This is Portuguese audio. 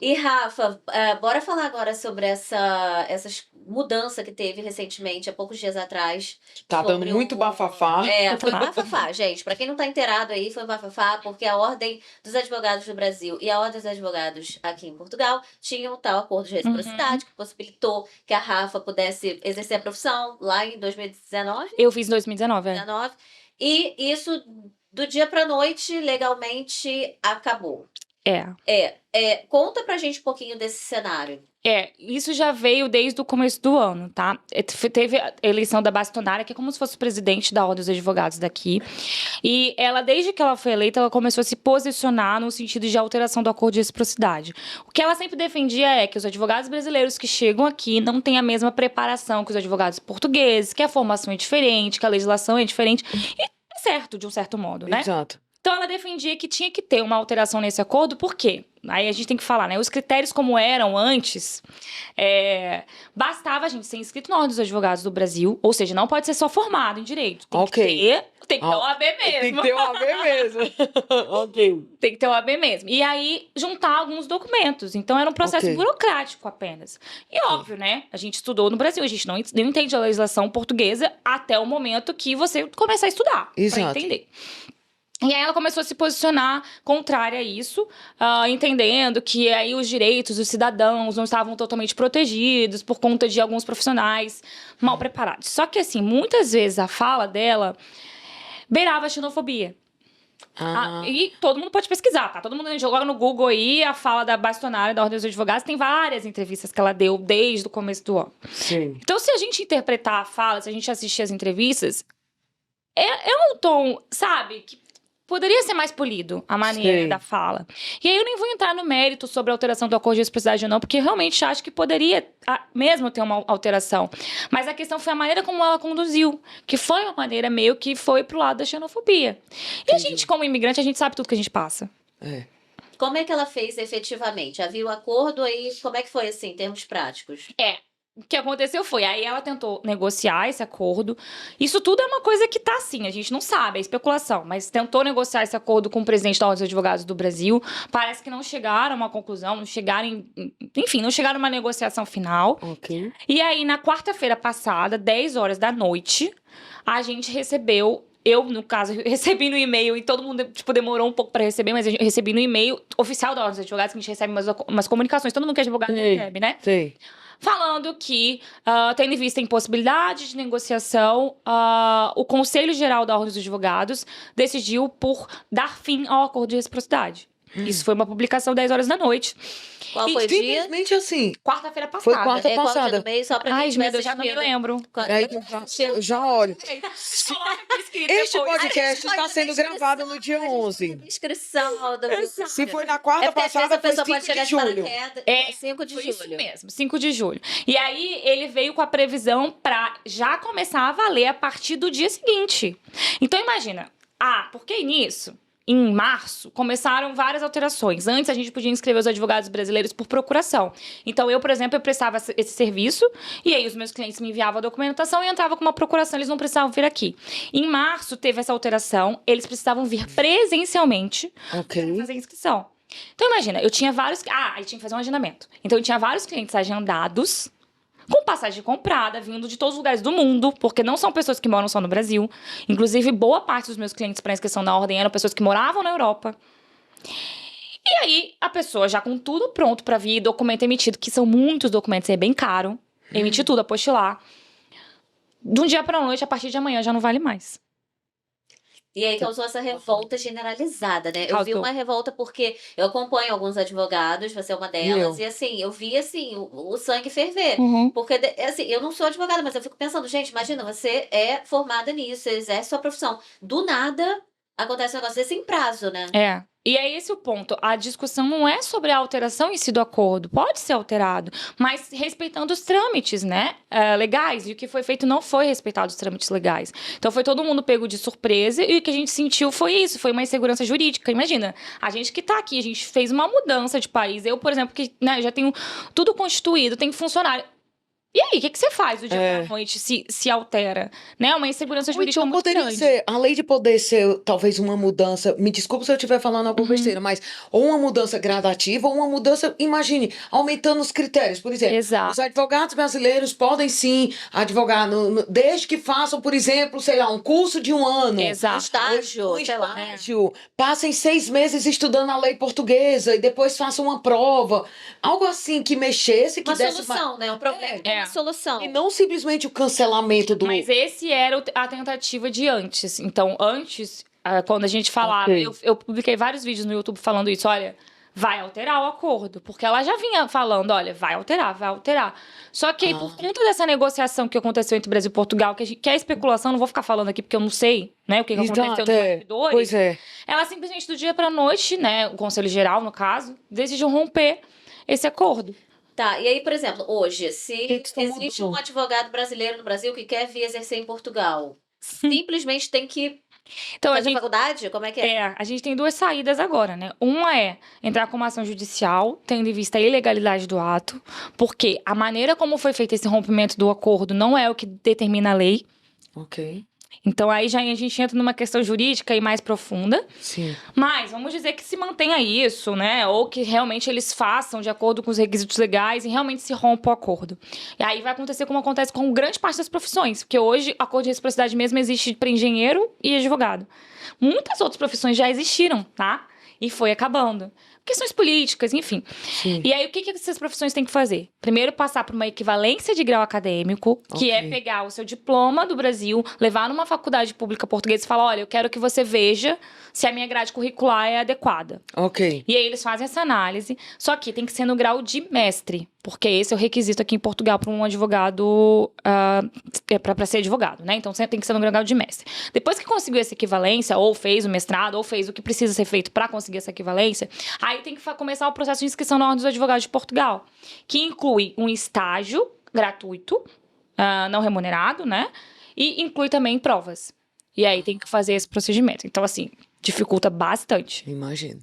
E Rafa, bora falar agora sobre essa mudança que teve recentemente, há poucos dias atrás, Tá dando sobre muito bafafá. foi um bafafá, gente. Pra quem não tá inteirado aí, foi um bafafá porque a Ordem dos Advogados do Brasil e a Ordem dos Advogados aqui em Portugal tinham um tal acordo de Uhum. reciprocidade que possibilitou que a Rafa pudesse exercer a profissão lá em 2019. Eu fiz em 2019, 19, e isso do dia pra noite legalmente acabou. Conta pra gente um pouquinho desse cenário. Isso já veio desde o começo do ano, tá? Teve a eleição da bastonária, que é como se fosse o presidente da Ordem dos Advogados daqui. E ela, desde que ela foi eleita, ela começou a se posicionar no sentido de alteração do acordo de reciprocidade. O que ela sempre defendia é que os advogados brasileiros que chegam aqui não têm a mesma preparação que os advogados portugueses, que a formação é diferente, que a legislação é diferente. E é certo, de um certo modo, né? Exato. Então, ela defendia que tinha que ter uma alteração nesse acordo, por quê? Aí a gente tem que falar, né? Os critérios como eram antes, bastava a gente ser inscrito na Ordem dos Advogados do Brasil, ou seja, não pode ser só formado em direito. Tem que ter o AB mesmo. Tem que ter o AB mesmo. Ok. Tem que ter o AB mesmo. E aí, juntar alguns documentos. Então, era um processo burocrático apenas. E óbvio, né? A gente estudou no Brasil, a gente não entende a legislação portuguesa até o momento que você começar a estudar. Exato. Pra entender. E aí ela começou a se posicionar contrária a isso, entendendo que aí os direitos dos cidadãos não estavam totalmente protegidos por conta de alguns profissionais mal preparados. Só que, assim, muitas vezes a fala dela beirava a xenofobia. E todo mundo pode pesquisar, tá? Todo mundo joga no Google aí a fala da bastonária da Ordem dos Advogados. Tem várias entrevistas que ela deu desde o começo do ano. Sim. Então, se a gente interpretar a fala, se a gente assistir as entrevistas, é um tom, sabe, que poderia ser mais polido a maneira da fala. E aí eu nem vou entrar no mérito sobre a alteração do acordo de reciprocidade ou não, porque eu realmente acho que poderia mesmo ter uma alteração. Mas a questão foi a maneira como ela conduziu, que foi uma maneira meio que foi pro lado da xenofobia. E a gente, como imigrante, a gente sabe tudo que a gente passa. Como é que ela fez efetivamente? Havia o acordo aí, como é que foi assim, em termos práticos? O que aconteceu foi, aí ela tentou negociar esse acordo. Isso tudo é uma coisa que tá assim, a gente não sabe, é especulação. Mas tentou negociar esse acordo com o presidente da Ordem dos Advogados do Brasil. Parece que não chegaram a uma conclusão, não chegaram a uma negociação final. Ok. E aí, na quarta-feira passada, 10 horas da noite, a gente recebeu... Eu, no caso, recebi no e-mail, e todo mundo, demorou um pouco pra receber, mas eu recebi no e-mail oficial da Ordem dos Advogados, que a gente recebe umas comunicações, todo mundo que é advogado recebe, né? Sei. Falando que, tendo em vista a impossibilidade de negociação, o Conselho Geral da Ordem dos Advogados decidiu por dar fim ao acordo de reciprocidade. Isso foi uma publicação 10 horas da noite. Qual foi o dia? Simplesmente assim. Quarta-feira passada. Foi quarta Qual dia passada. do mês? Só pra quem Ai, estiver meu Deus, já não me assistindo. lembro. Aí eu já olho. Este Depois. podcast está sendo gravado no dia 11. Descrição do Se foi na quarta porque às vezes passada, a foi pessoa pode 5 chegar de de julho. paraquedas. 5 de Foi julho. isso mesmo, 5 de julho. E aí, ele veio com a previsão pra já começar a valer a partir do dia seguinte. Então, imagina. Por que nisso? Em março, começaram várias alterações. Antes, a gente podia inscrever os advogados brasileiros por procuração. Então, eu, por exemplo, eu prestava esse serviço, e aí os meus clientes me enviavam a documentação e entrava com uma procuração, eles não precisavam vir aqui. Em março, teve essa alteração, eles precisavam vir presencialmente para fazer a inscrição. Então, imagina, eu tinha vários... aí tinha que fazer um agendamento. Então, eu tinha vários clientes agendados, com passagem comprada, vindo de todos os lugares do mundo, porque não são pessoas que moram só no Brasil. Inclusive, boa parte dos meus clientes para inscrição na ordem eram pessoas que moravam na Europa. E aí, a pessoa já com tudo pronto para vir, documento emitido, que são muitos documentos, é bem caro, emitir tudo, apostilar. De um dia para a noite, a partir de amanhã, já não vale mais. E aí causou essa revolta generalizada, né? Eu vi Causou. uma revolta porque eu acompanho alguns advogados, você é uma delas, e assim, eu vi assim, o sangue ferver. Porque, assim, eu não sou advogada, mas eu fico pensando, gente, imagina, você é formada nisso, você exerce sua profissão. Do nada, acontece um negócio desse em prazo, né? E é esse o ponto. A discussão não é sobre a alteração em si do acordo. Pode ser alterado, mas respeitando os trâmites, né, legais. E o que foi feito não foi respeitado os trâmites legais. Então, foi todo mundo pego de surpresa e o que a gente sentiu foi isso. Foi uma insegurança jurídica. Imagina, a gente que tá aqui, a gente fez uma mudança de país. Eu, por exemplo, que já tenho tudo constituído, tenho funcionário. E aí, o que você faz do dia pra noite se altera? Né? Uma insegurança jurídica Então, muito poderia grande. ser, além de poder ser talvez uma mudança, me desculpe se eu estiver falando alguma besteira, mas ou uma mudança gradativa, ou uma mudança, imagine, aumentando os critérios. Por exemplo, Exato. os advogados brasileiros podem sim advogar, desde que façam, por exemplo, sei lá, um curso de 1 ano. Exato. Estágio, sei lá. Estágio, passem 6 meses estudando a lei portuguesa e depois façam uma prova. Algo assim que mexesse, que Uma desse solução, né? Um problema com uma solução. E não simplesmente o cancelamento do... Mas esse era a tentativa de antes. Então, antes, quando a gente falava... Ok. Eu publiquei vários vídeos no YouTube falando isso. Olha, vai alterar o acordo. Porque ela já vinha falando, olha, vai alterar, vai alterar. Só que aí, por conta dessa negociação que aconteceu entre Brasil e Portugal, que é especulação, não vou ficar falando aqui porque eu não sei, né, o que aconteceu nos bastidores. Pois é. Ela simplesmente, do dia pra noite, né, o Conselho Geral, no caso, decidiu romper esse acordo. Tá, e aí, por exemplo, hoje, se que existe mudou? um advogado brasileiro no Brasil que quer vir exercer em Portugal, simplesmente tem que Então, fazer faculdade? Como é que é? a gente tem 2 saídas agora, né? Uma é entrar com uma ação judicial, tendo em vista a ilegalidade do ato, porque a maneira como foi feito esse rompimento do acordo não é o que determina a lei. Ok. Então, aí já a gente entra numa questão jurídica e mais profunda. Sim. Mas, vamos dizer que se mantenha isso, né? Ou que realmente eles façam de acordo com os requisitos legais e realmente se rompa o acordo. E aí vai acontecer como acontece com grande parte das profissões. Porque hoje, acordo de reciprocidade mesmo existe para engenheiro e advogado. Muitas outras profissões já existiram, tá? E foi acabando. Questões políticas, enfim. Sim. E aí, o que essas profissões têm que fazer? Primeiro, passar por uma equivalência de grau acadêmico, que é pegar o seu diploma do Brasil, levar numa faculdade pública portuguesa e falar, olha, eu quero que você veja se a minha grade curricular é adequada. Ok. E aí, eles fazem essa análise, só que tem que ser no grau de mestre, porque esse é o requisito aqui em Portugal para um advogado, para ser advogado, né? Então, sempre tem que ser no grau de mestre. Depois que conseguiu essa equivalência, ou fez o mestrado, ou fez o que precisa ser feito para conseguir essa equivalência, aí tem que começar o processo de inscrição na Ordem dos Advogados de Portugal, que inclui um estágio gratuito, não remunerado, né? E inclui também provas. E aí tem que fazer esse procedimento. Então, assim, dificulta bastante. Imagino.